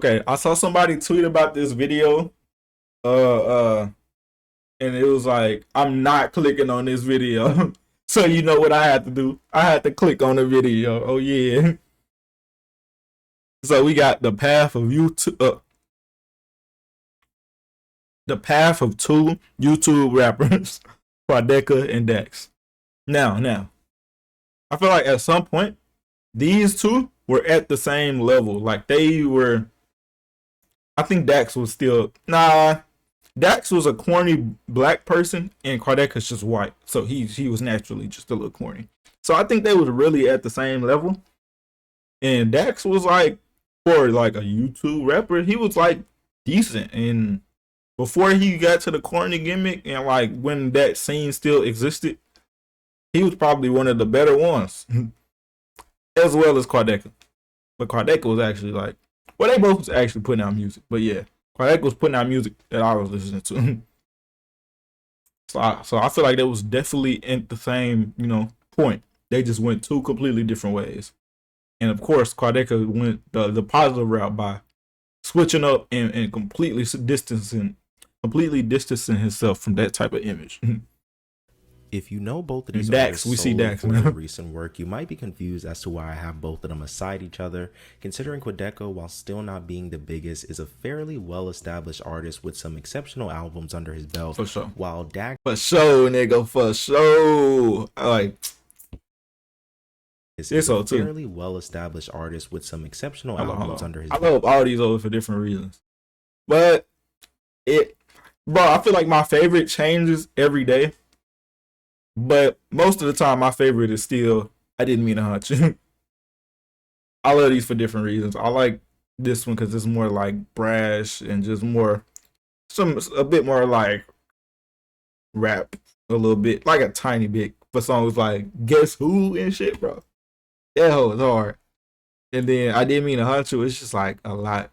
Okay, I saw somebody tweet about this video. Uh, and it was like, I'm not clicking on this video. So you know what I had to do? I had to click on the video. Oh yeah. So we got the path of YouTube, the path of two YouTube rappers, Quadeca and Dex. Now, I feel like at some point these two were at the same level. Like they were. I think Dax was still Dax was a corny black person, and Quadeca's just white, so he was naturally just a little corny. So I think they was really at the same level. And Dax was like, for like a YouTube rapper, he was like decent. And before he got to the corny gimmick, and like when that scene still existed, he was probably one of the better ones, as well as Quadeca. But Quadeca was actually like, well, they both was actually putting out music. But yeah, Quadeca was putting out music that I was listening to. So I feel like that was definitely in the same, point. They just went two completely different ways. And of course, Quadeca went the positive route by switching up and completely distancing himself from that type of image. If you know both of these Dax, we see Dax for their recent work, you might be confused as to why I have both of them aside each other, considering Quadeca, while still not being the biggest, is a fairly well-established artist with some exceptional albums under his belt. For sure. While Dax, for sure, nigga, for sure. is a fairly well-established artist with some exceptional albums under his belt. I love all these others for different reasons. But I feel like my favorite changes every day. But most of the time, my favorite is still I Didn't Mean to Hunt You. I love these for different reasons. I like this one because it's more like brash and just a bit more like rap a little bit, like a tiny bit for songs like Guess Who and shit, bro. That hoe is hard. And then I Didn't Mean to Hunt You, it's just like a lot.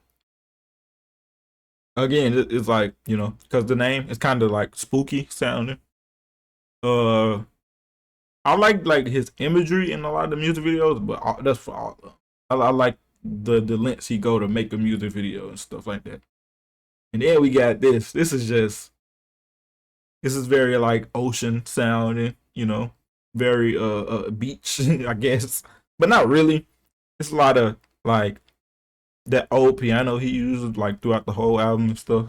Again, it's like, because the name is kind of like spooky sounding. I like his imagery in a lot of the music videos, but that's for all of them. I like the lengths he go to make a music video and stuff like that. And then we got this. This is very like ocean sounding, very beach, I guess, but not really. It's a lot of like that old piano he uses like throughout the whole album and stuff.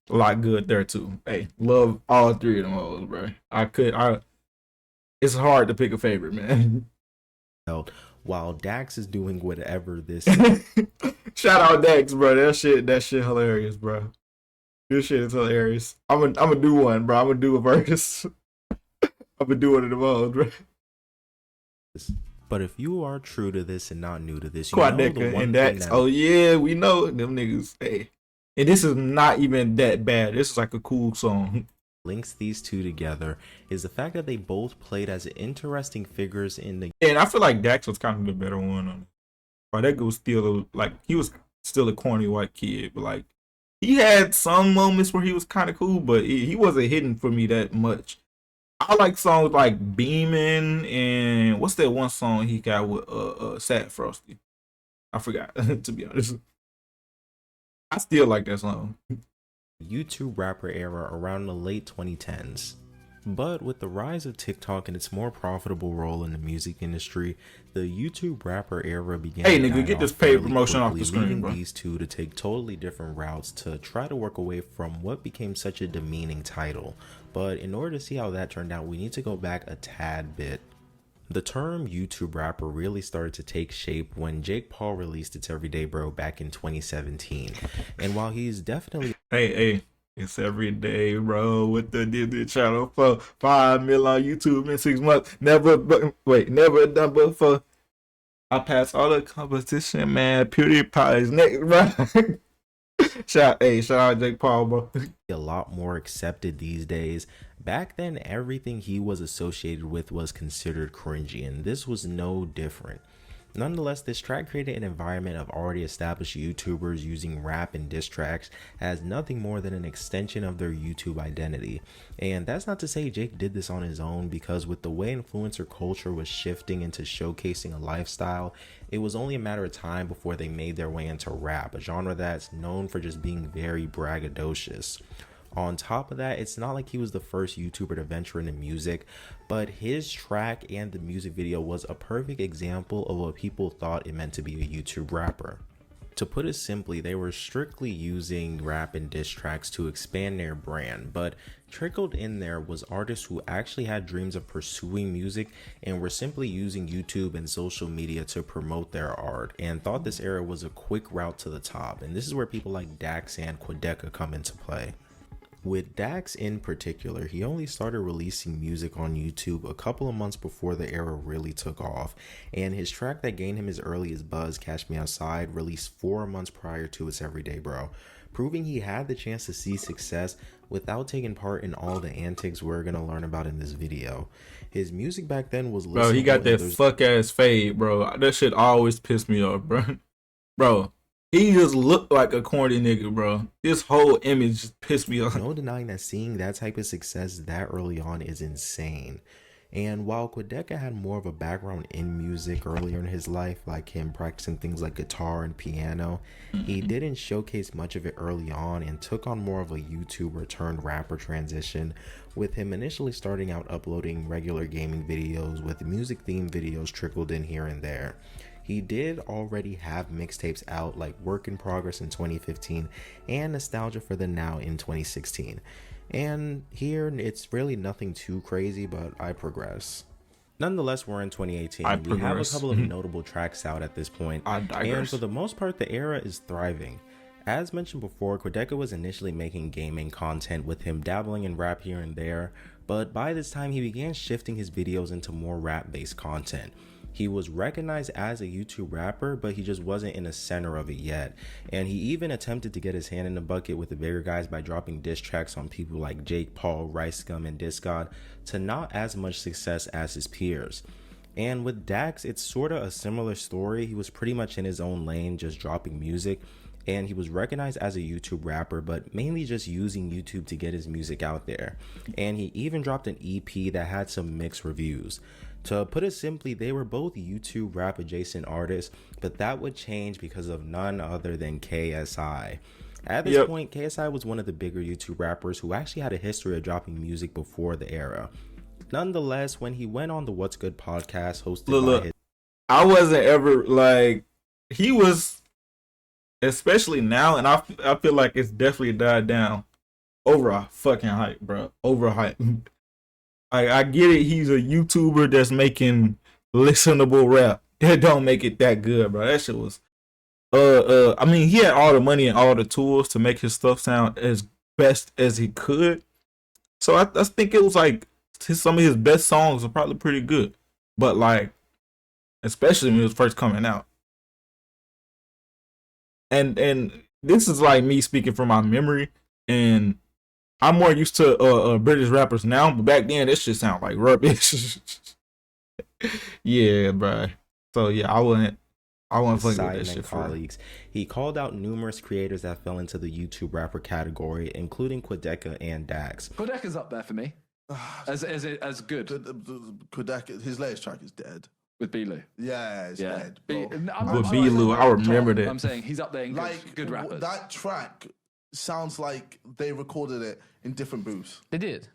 A lot good there too. Hey, love all three of them hoes, bro. It's hard to pick a favorite, man. While Dax is doing whatever this shout out Dax, bro. That shit hilarious, bro. This shit is hilarious. I'm gonna do one, bro. I'm gonna do a verse. I'm gonna do one of the hoes, bro. But if you are true to this and not new to this, you Quadeca know the one and Dax. Oh yeah, we know them niggas. Hey. And this is not even that bad. This is like a cool song. Links these two together is the fact that they both played as interesting figures in the. And I feel like Dax was kind of the better one on it. Quadeca was still he was still a corny white kid, but like he had some moments where he was kind of cool, but he wasn't hitting for me that much. I like songs like Beamin' and what's that one song he got with Sad Frosty? I forgot to be honest. I still like that song. YouTube rapper era around the late 2010s. But with the rise of TikTok and its more profitable role in the music industry, the YouTube rapper era began. Hey nigga, get this paid promotion off the screen, bro. These two to take totally different routes to try to work away from what became such a demeaning title. But in order to see how that turned out, we need to go back a tad bit. The term YouTube rapper really started to take shape when Jake Paul released It's Everyday Bro back in 2017. And while he's definitely... Hey, it's everyday, bro, with the Disney Channel for 5 million on YouTube in 6 months. Never done before. I passed all the competition, man. PewDiePie is next, bro. Shout out Jake Paul, bro. A lot more accepted these days. Back then, everything he was associated with was considered cringy, and this was no different. Nonetheless, this track created an environment of already established YouTubers using rap and diss tracks as nothing more than an extension of their YouTube identity. And that's not to say Jake did this on his own, because with the way influencer culture was shifting into showcasing a lifestyle, it was only a matter of time before they made their way into rap, a genre that's known for just being very braggadocious. On top of that, it's not like he was the first YouTuber to venture into music, but his track and the music video was a perfect example of what people thought it meant to be a YouTube rapper. To put it simply, they were strictly using rap and diss tracks to expand their brand, but trickled in there was artists who actually had dreams of pursuing music and were simply using YouTube and social media to promote their art, and thought this era was a quick route to the top. And this is where people like Dax and Quadeca come into play. With Dax in particular, he only started releasing music on YouTube a couple of months before the era really took off, and his track that gained him his earliest buzz, Catch Me Outside, released 4 months prior to its Everyday Bro, proving he had the chance to see success without taking part in all the antics we're gonna learn about in this video. His music back then was bro, he got that fuck ass fade, bro. That shit always pissed me off, bro. Bro, he just looked like a corny nigga, bro. This whole image just pissed me off. No denying that seeing that type of success that early on is insane. And while Quadeca had more of a background in music earlier in his life, like him practicing things like guitar and piano, he didn't showcase much of it early on and took on more of a YouTuber turned rapper transition, with him initially starting out uploading regular gaming videos with music themed videos trickled in here and there. He did already have mixtapes out like Work in Progress in 2015 and Nostalgia for the Now in 2016. And here it's really nothing too crazy, but I progress. Nonetheless, we're in 2018. We have a couple of notable tracks out at this point, and for the most part, the era is thriving. As mentioned before, Quadeca was initially making gaming content with him dabbling in rap here and there, but by this time he began shifting his videos into more rap-based content. He was recognized as a YouTube rapper, but he just wasn't in the center of it yet. And he even attempted to get his hand in the bucket with the bigger guys by dropping diss tracks on people like Jake Paul, Rice Gum, and Discod, to not as much success as his peers. And with Dax, it's sort of a similar story. He was pretty much in his own lane, just dropping music. And he was recognized as a YouTube rapper, but mainly just using YouTube to get his music out there. And he even dropped an EP that had some mixed reviews. To put it simply, they were both YouTube rap adjacent artists, but that would change because of none other than KSI. At this point, KSI was one of the bigger YouTube rappers who actually had a history of dropping music before the era. Nonetheless, when he went on the What's Good podcast hosted by his... I wasn't ever like... He was... Especially now, and I feel like it's definitely died down. Over a fucking hype, bro. Over hype. I get it. He's a YouTuber that's making listenable rap. That don't make it that good, bro. That shit was. I mean, he had all the money and all the tools to make his stuff sound as best as he could. So I think it was like some of his best songs are probably pretty good, but like, especially when it was first coming out. And this is like me speaking from my memory, and I'm more used to British rappers now, but back then this shit sound like rubbish. Yeah, bro. So yeah, I wouldn't fucking with that shit. Colleagues, he called out numerous creators that fell into the YouTube rapper category, including Quadeca and Dax. Quadeca's up there for me, as good. Quadeca, his latest track is dead. With Belu. Yeah, it's dead. With Belu, I remember that. I'm saying he's up there in good rappers. That track sounds like they recorded it in different booths. They did.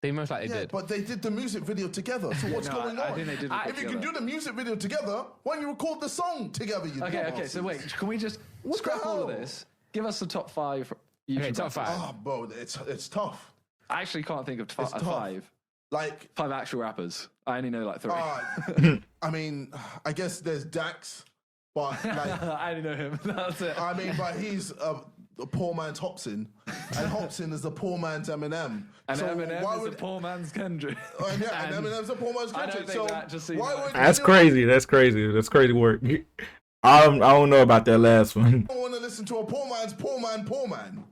They most likely did. But they did the music video together. So what's going on? I think they did. If you can do the music video together, why don't you record the song together? Okay. So wait, can we just scrap all of this? Give us the top 5 YouTube top 5. Oh, bro, it's tough. I actually can't think of 5. Like 5 actual rappers. I only know like 3. I mean, I guess there's Dax, but like I only know him. That's it. I mean, but he's a poor man's Hobson, and Hobson is the poor man's Eminem. And so Eminem is a poor man's Kendrick. And Eminem's a poor man's Kendrick. So that's crazy. That's crazy. That's crazy work. I don't know about that last one. I don't want to listen to a poor man.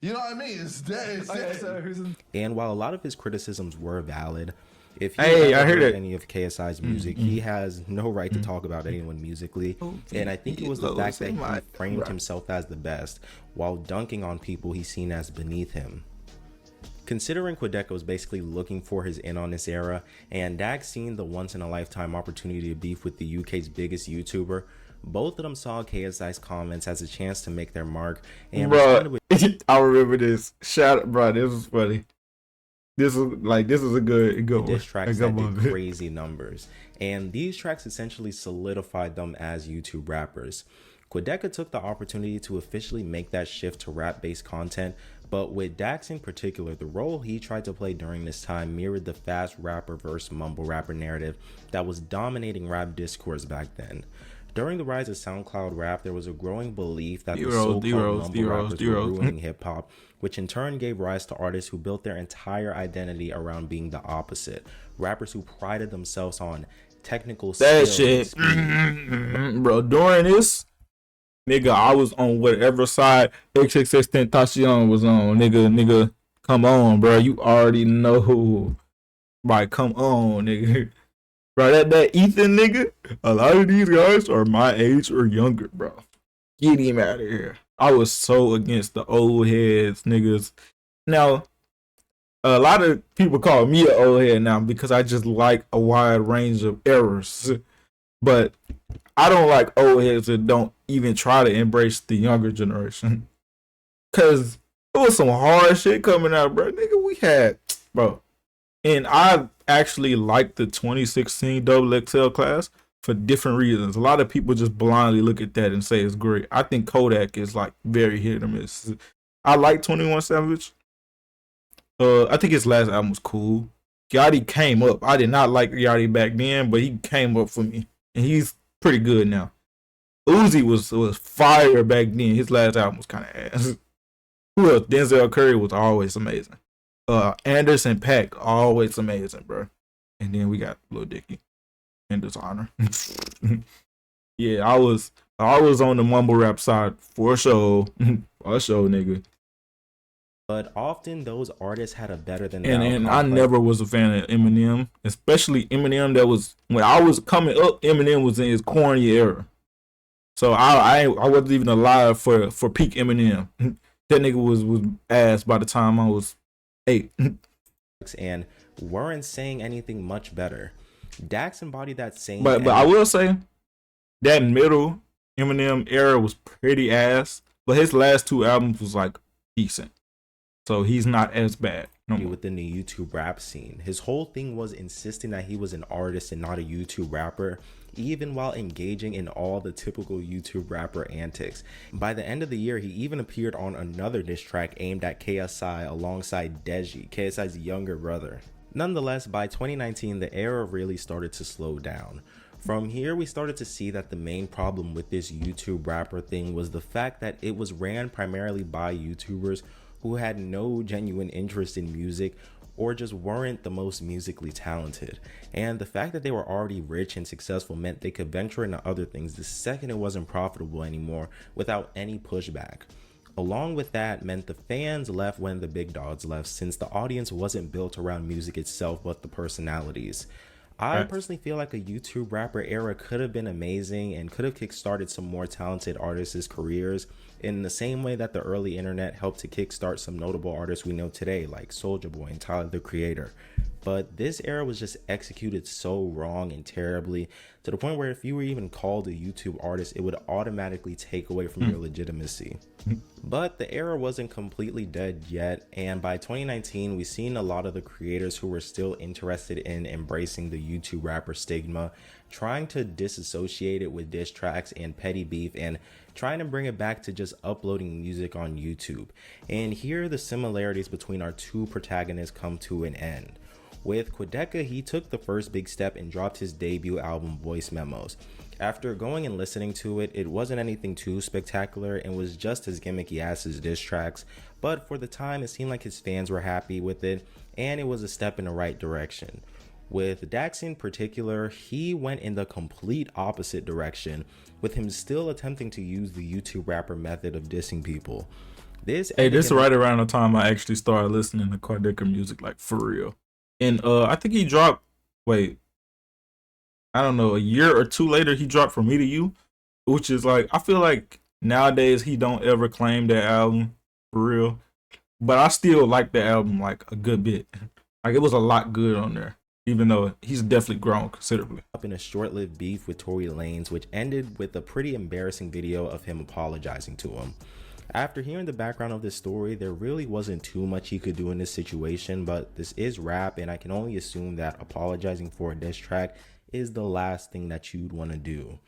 You know what I mean? It's dead. So who's in? And while a lot of his criticisms were valid, If you Hey, I ever heard heard it. any of KSI's music, he has no right to talk about anyone musically. And I think it was the fact that he framed himself as the best, while dunking on people he's seen as beneath him. Considering Quadeca was basically looking for his in on this era, and Dax seen the once-in-a-lifetime opportunity to beef with the UK's biggest YouTuber, both of them saw KSI's comments as a chance to make their mark and responded with I remember this. Shout out, bro. This was funny. This is a good diss tracks that one. did crazy numbers, and these tracks essentially solidified them as YouTube rappers. Quadeca took the opportunity to officially make that shift to rap-based content, but with Dax in particular, the role he tried to play during this time mirrored the fast rapper versus mumble rapper narrative that was dominating rap discourse back then. During the rise of SoundCloud rap, there was a growing belief that the so-called mumble rappers were ruining hip-hop, which in turn gave rise to artists who built their entire identity around being the opposite. Rappers who prided themselves on technical That skills. shit. Bro, during this, nigga, I was on whatever side XXXTentacion was on. Nigga, come on, bro. You already know. Right, come on, nigga. Bro, that Ethan nigga, a lot of these guys are my age or younger, bro. Get him out of here. I was so against the old heads, niggas. Now, a lot of people call me an old head now because I just like a wide range of errors. But I don't like old heads that don't even try to embrace the younger generation. Cause it was some hard shit coming out, bro. Nigga, we had, bro. And I actually like the 2016 XXL class for different reasons. A lot of people just blindly look at that and say it's great. I think Kodak is like very hit or miss. I like 21 Savage. I think his last album was cool. Yachty came up. I did not like Yachty back then, but he came up for me. And he's pretty good now. Uzi was fire back then. His last album was kind of ass. Who else? Denzel Curry was always amazing. Anderson .Paak, always amazing, bro. And then we got Lil Dicky in Dishonor. Yeah, I was on the mumble rap side for sure. For sure, nigga. But often those artists had a better than and I never was a fan of Eminem, especially Eminem. That was when I was coming up. Eminem was in his corny era, so I wasn't even alive for peak Eminem. That nigga was ass by the time I was 8. And weren't saying anything much better. Dax embodied that same. But I will say that middle Eminem era was pretty ass. But his last 2 albums was like decent. So he's not as bad. No more. Within the YouTube rap scene, his whole thing was insisting that he was an artist and not a YouTube rapper, even while engaging in all the typical YouTube rapper antics. By the end of the year, he even appeared on another diss track aimed at KSI alongside Deji, KSI's younger brother. Nonetheless, by 2019, the era really started to slow down. From here, we started to see that the main problem with this YouTube rapper thing was the fact that it was ran primarily by YouTubers who had no genuine interest in music or just weren't the most musically talented. And the fact that they were already rich and successful meant they could venture into other things the second it wasn't profitable anymore without any pushback. Along with that meant the fans left when the big dogs left, since the audience wasn't built around music itself but the personalities. I personally feel like a YouTube rapper era could have been amazing and could have kickstarted some more talented artists' careers in the same way that the early internet helped to kickstart some notable artists we know today like Soulja Boy and Tyler the Creator. But this era was just executed so wrong and terribly to the point where if you were even called a YouTube artist, it would automatically take away from your legitimacy. But the era wasn't completely dead yet, and by 2019 we've seen a lot of the creators who were still interested in embracing the YouTube rapper stigma trying to disassociate it with diss tracks and petty beef and trying to bring it back to just uploading music on YouTube. And here the similarities between our two protagonists come to an end. With Quadeca, he took the first big step and dropped his debut album Voice Memos. After going and listening to it, it wasn't anything too spectacular and was just as gimmicky as his diss tracks, but for the time it seemed like his fans were happy with it and it was a step in the right direction. With Dax in particular, he went in the complete opposite direction, with him still attempting to use the YouTube rapper method of dissing people. This is right around the time I actually started listening to Quadeca music, like for real. And I think he dropped wait, I don't know, a year or two later he dropped From Me to You, which is like, I feel like nowadays he don't ever claim that album for real, but I still like the album like a good bit. Like it was a lot good on there, even though he's definitely grown considerably. Up in a short-lived beef with Tory Lanez, which ended with a pretty embarrassing video of him apologizing to him. After hearing the background of this story, there really wasn't too much he could do in this situation, but this is rap, and I can only assume that apologizing for a diss track is the last thing that you'd want to do.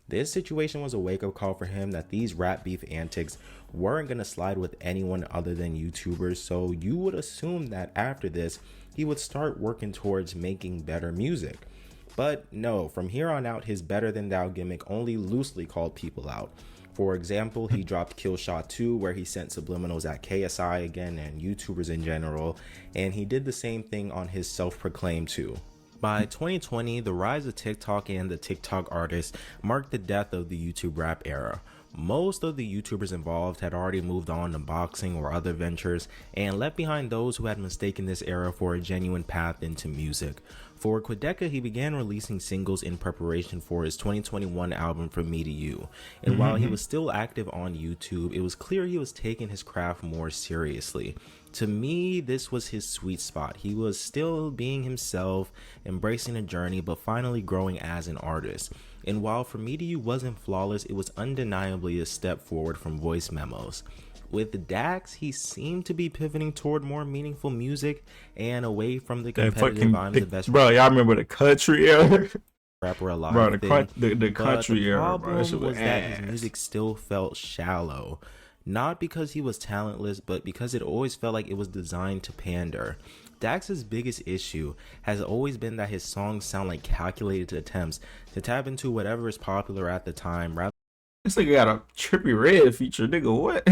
This situation was a wake-up call for him that these rap beef antics weren't going to slide with anyone other than YouTubers, so you would assume that after this, he would start working towards making better music. But no, from here on out, his Better Than Thou gimmick only loosely called people out. For example, he dropped Kill Shot 2, where he sent subliminals at KSI again and YouTubers in general, and he did the same thing on his self-proclaimed 2. By 2020, the rise of TikTok and the TikTok artists marked the death of the YouTube rap era. Most of the YouTubers involved had already moved on to boxing or other ventures and left behind those who had mistaken this era for a genuine path into music. For Quadeca, he began releasing singles in preparation for his 2021 album From Me to You. And while he was still active on YouTube, it was clear he was taking his craft more seriously. To me, this was his sweet spot. He was still being himself, embracing a journey, but finally growing as an artist. And while From Me to You wasn't flawless, it was undeniably a step forward from voice memos. With Dax, he seemed to be pivoting toward more meaningful music and away from the competitive I'm the best. Bro, y'all remember the country era? Rapper alive. Bro, the But country the era, bro. problem That shit was that ass. his music still felt shallow. Not because he was talentless, but because it always felt like it was designed to pander. Dax's biggest issue has always been that his songs sound like calculated attempts to tap into whatever is popular at the time rather This nigga got a Trippy Red feature, nigga. What?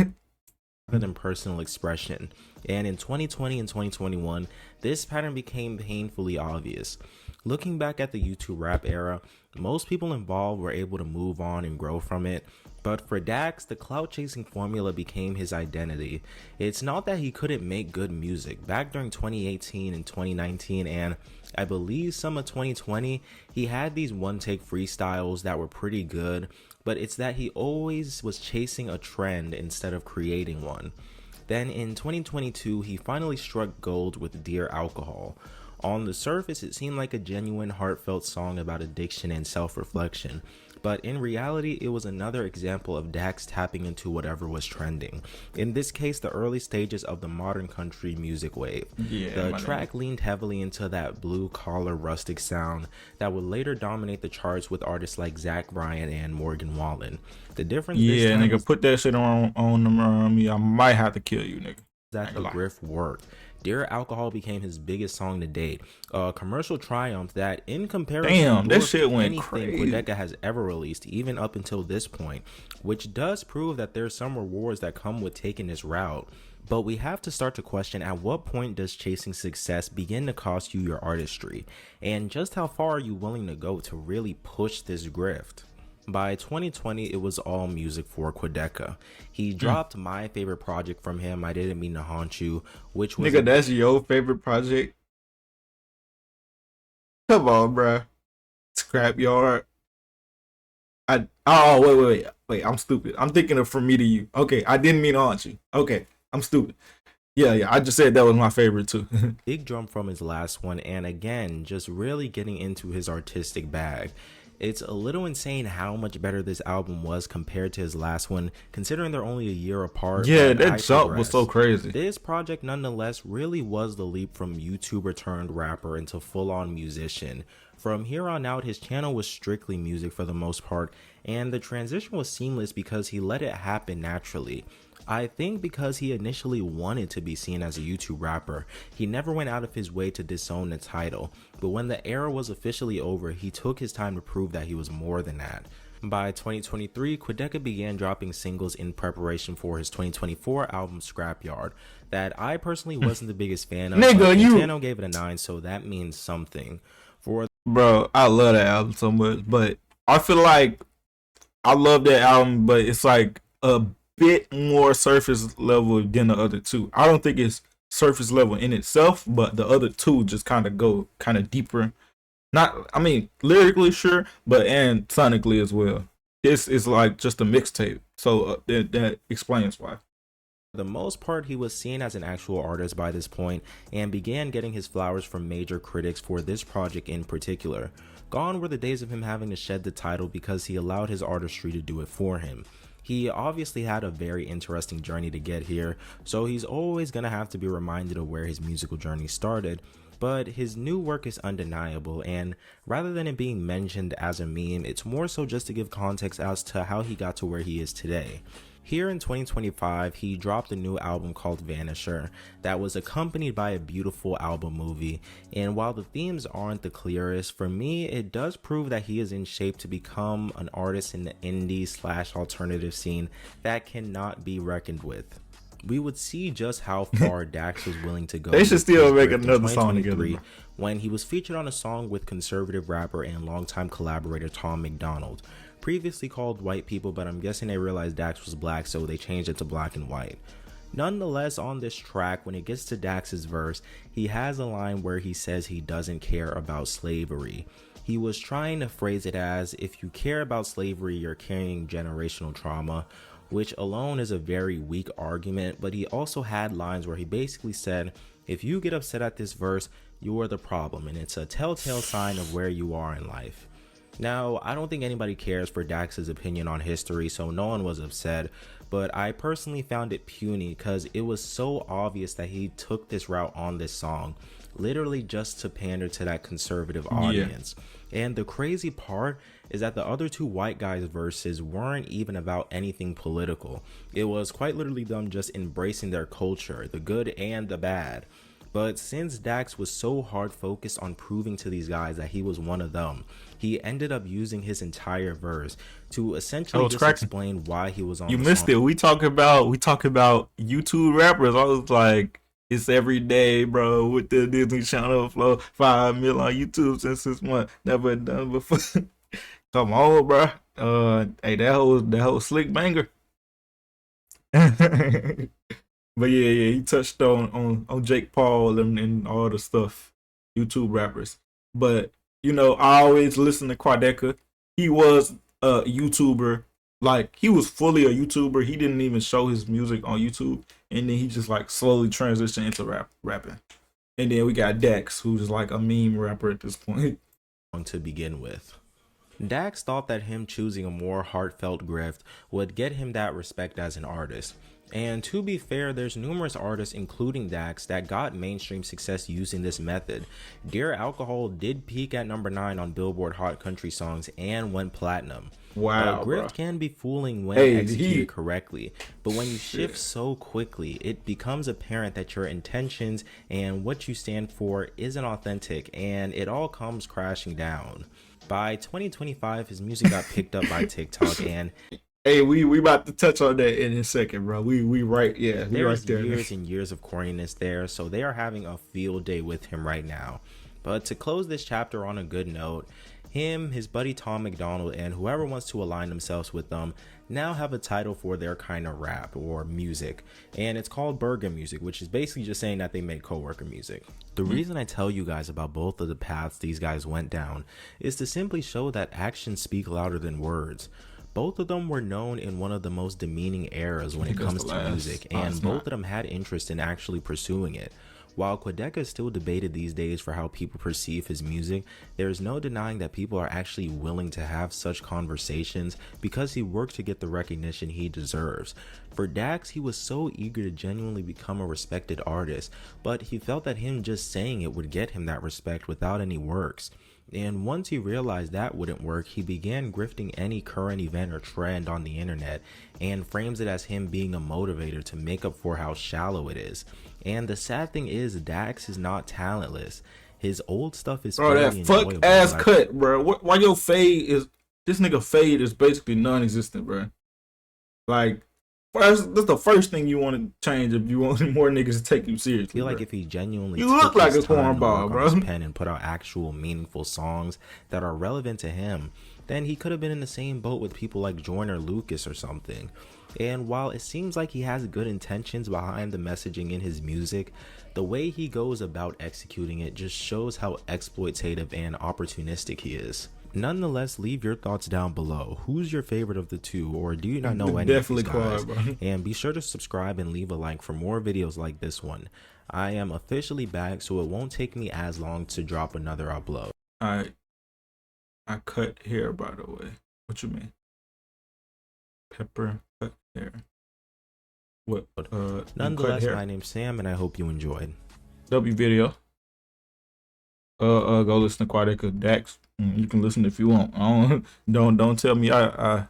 than personal expression. And in 2020 and 2021, this pattern became painfully obvious. Looking back at the YouTube rap era, most people involved were able to move on and grow from it. But for Dax, the clout chasing formula became his identity. It's not that he couldn't make good music. Back during 2018 and 2019 and I believe some of 2020, he had these one-take freestyles that were pretty good, but it's that he always was chasing a trend instead of creating one. Then in 2022, he finally struck gold with Dear Alcohol. On the surface, it seemed like a genuine, heartfelt song about addiction and self-reflection. But in reality, it was another example of Dax tapping into whatever was trending. In this case, the early stages of the modern country music wave. The track leaned heavily into that blue-collar rustic sound that would later dominate the charts with artists like Zach Bryan and Morgan Wallen. The difference this time nigga, put that shit on me. I might have to kill you, nigga. that the grift worked. Dear Alcohol became his biggest song to date, a commercial triumph that, in comparison that to shit went anything crazy. Quadeca has ever released, even up until this point, which does prove that there's some rewards that come with taking this route. But we have to start to question, at what point does chasing success begin to cost you your artistry? And just how far are you willing to go to really push this grift? By 2020, it was all music for Quadeca. He dropped my favorite project from him, I Didn't Mean to Haunt You, which was Nigga, that's your favorite project? Come on, bruh. Scrapyard. Wait, I'm stupid. I'm thinking of From Me to You. Okay, I Didn't Mean to Haunt You. Okay, I'm stupid. Yeah, I just said that was my favorite too. big drum from his last one, and again, just really getting into his artistic bag. It's a little insane how much better this album was compared to his last one, considering they're only a year apart. Yeah, but I that jump was digress. so crazy. This project nonetheless really was the leap from YouTuber turned rapper into full-on musician. From here on out, his channel was strictly music for the most part, and the transition was seamless because he let it happen naturally. I think because he initially wanted to be seen as a YouTube rapper, he never went out of his way to disown the title, but when the era was officially over, he took his time to prove that he was more than that. By 2023, Quadeca began dropping singles in preparation for his 2024 album Scrapyard, that I personally wasn't the biggest fan of. Nigga, but you- Montano gave it a 9, so that means something. For Bro, I love that album so much, but I feel like I love that album, but it's like a bit more surface level than the other two. I don't think it's surface level in itself, but the other two just kind of go kind of deeper Not, I mean, lyrically, sure, but and sonically as well. This is like just a mixtape, so that explains why. For the most part, he was seen as an actual artist by this point and began getting his flowers from major critics for this project in particular. Gone were the days of him having to shed the title because he allowed his artistry to do it for him. He obviously had a very interesting journey to get here, so he's always going to have to be reminded of where his musical journey started. But his new work is undeniable, and rather than it being mentioned as a meme, it's more so just to give context as to how he got to where he is today. Here in 2025, he dropped a new album called Vanisher that was accompanied by a beautiful album movie, and while the themes aren't the clearest, for me it does prove that he is in shape to become an artist in the indie / alternative scene that cannot be reckoned with. We would see just how far Dax was willing to go. They should still make another song together, when he was featured on a song with conservative rapper and longtime collaborator Tom MacDonald, previously called White People, but I'm guessing they realized Dax was black, so they changed it to Black and White. Nonetheless, on this track, when it gets to Dax's verse, he has a line where he says he doesn't care about slavery. He was trying to phrase it as, if you care about slavery, you're carrying generational trauma, which alone is a very weak argument, but he also had lines where he basically said, if you get upset at this verse, you're the problem, and it's a telltale sign of where you are in life. Now, I don't think anybody cares for Dax's opinion on history, so no one was upset, but I personally found it puny because it was so obvious that he took this route on this song, literally just to pander to that conservative audience. And the crazy part is that the other two white guys' verses weren't even about anything political. It was quite literally them just embracing their culture, the good and the bad. But since Dax was so hard focused on proving to these guys that he was one of them, he ended up using his entire verse to essentially just explain why he was on You the missed song. it. We talk about YouTube rappers. I was like, it's every day, bro, with the Disney Channel flow. 5 million on YouTube since this month. Never done before. Come on, bro. Hey, that whole slick banger. But yeah, he touched on Jake Paul and all the stuff, YouTube rappers. But you know, I always listen to Quadeca. He was a YouTuber, like he was fully a YouTuber. He didn't even show his music on YouTube, and then he just like slowly transitioned into rapping. And then we got Dax, who's like a meme rapper at this point. To begin with, Dax thought that him choosing a more heartfelt grift would get him that respect as an artist. And to be fair, there's numerous artists, including Dax, that got mainstream success using this method. Dear Alcohol did peak at number 9 on Billboard Hot Country Songs and went platinum. Wow, grift can be fooling when executed correctly, but when you shift so quickly, it becomes apparent that your intentions and what you stand for isn't authentic, and it all comes crashing down. By 2025, his music got picked up by TikTok, and hey, we about to touch on that in a second, bro. We right, yeah. There's right there. Years and years of corniness there, so they are having a field day with him right now. But to close this chapter on a good note, him, his buddy Tom MacDonald, and whoever wants to align themselves with them now have a title for their kind of rap or music, and it's called burger music, which is basically just saying that they make coworker music. The reason I tell you guys about both of the paths these guys went down is to simply show that actions speak louder than words. Both of them were known in one of the most demeaning eras when it comes to music, and both of them had interest in actually pursuing it. While Quadeca is still debated these days for how people perceive his music, there is no denying that people are actually willing to have such conversations because he worked to get the recognition he deserves. For Dax, he was so eager to genuinely become a respected artist, but he felt that him just saying it would get him that respect without any works. And once he realized that wouldn't work, he began grifting any current event or trend on the internet and frames it as him being a motivator to make up for how shallow it is. And the sad thing is, Dax is not talentless. His old stuff is bro, that fuck ass cut, bro. Why your fade is, this nigga fade is basically non-existent, bro. Like, That's the first thing you want to change if you want more niggas to take you seriously. I feel like bro. if he genuinely You took look like his a time to cornball, work bro. on his pen and put out actual meaningful songs that are relevant to him, then he could have been in the same boat with people like Joyner Lucas or something. And while it seems like he has good intentions behind the messaging in his music, the way he goes about executing it just shows how exploitative and opportunistic he is. Nonetheless, leave your thoughts down below. Who's your favorite of the two, or do you not know any of these guys? Quad, and be sure to subscribe and leave a like for more videos like this one. I am officially back, so it won't take me as long to drop another upload. I cut hair, by the way. What you mean? Pepper cut hair. What? Nonetheless, my name's Sam, and I hope you enjoyed. W video. Go listen to Quadeca Dax. You can listen if you want. Don't tell me I